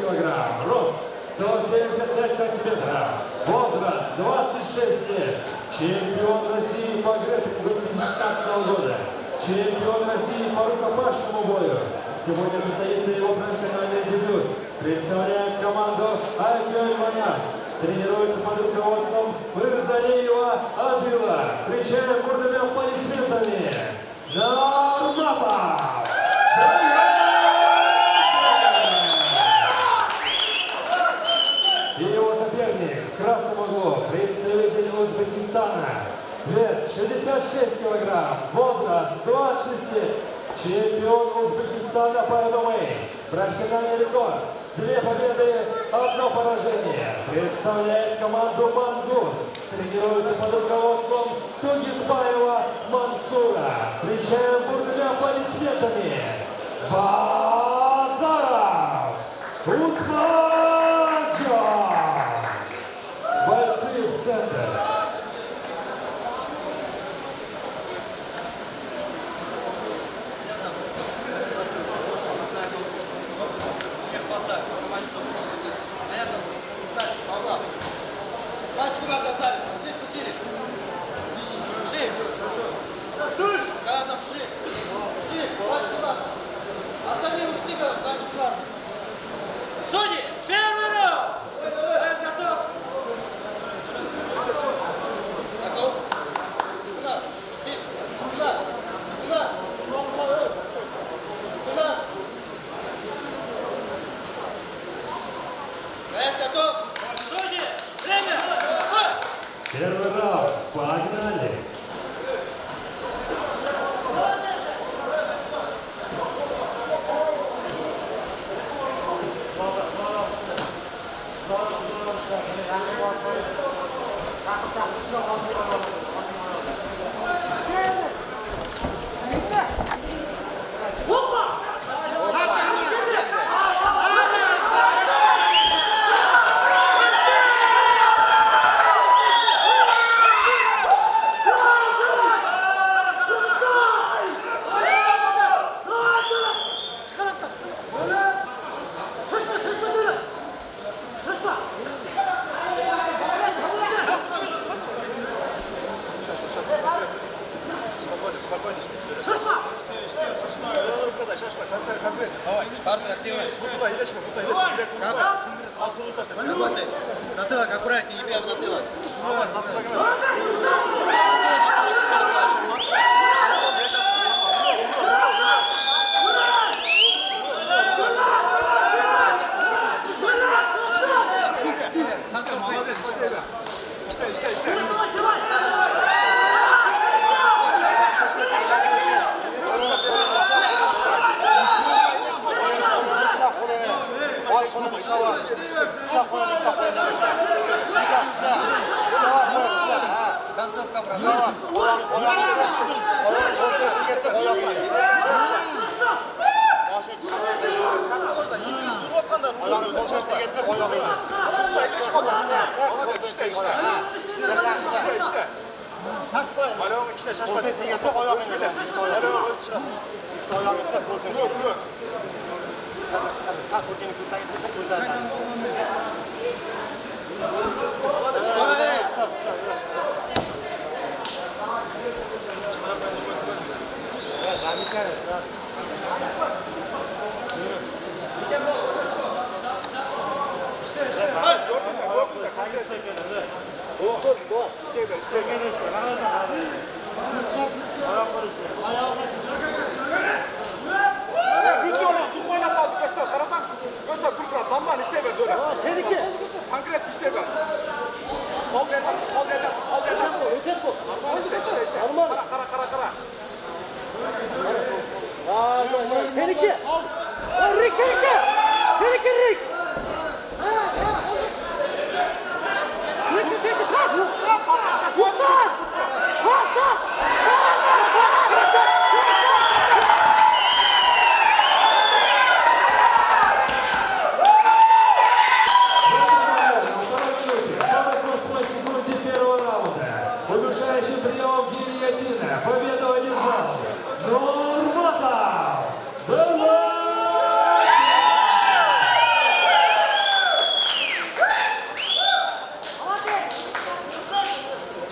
килограмм, рост 175 сантиметров, возраст 26 лет, чемпион России по грэпплингу 2016 года, чемпион России по рукопашному бою. Сегодня состоится его профессиональный дебют. Представляет команду Айгель Манас. Тренируется под руководством Мырзалиева Адыла. Встречаем бурными аплодисментами Нурматов! И его соперник в красном углу, представитель Узбекистана. Вес 66 килограмм, возраст 20 лет. Чемпион Узбекистана по ММА. Профессиональный рекорд. 2 победы, 1 поражение. Представляет команду Мангус. Тренируется под руководством Тугисбаева Мансура. Встречаем бурными аплодисментами Базаров Усманджан. Бойцы в центр. Остальные ушли, дальше куда? Судьи, первый раунд! Боец готов! Готов? Секунда, спустись, секунда, секунда, секунда. Боец готов? Судьи, время! Первый раунд, погнали! Работай. Затылок аккуратнее, не бей об затылок. Концовка обратно.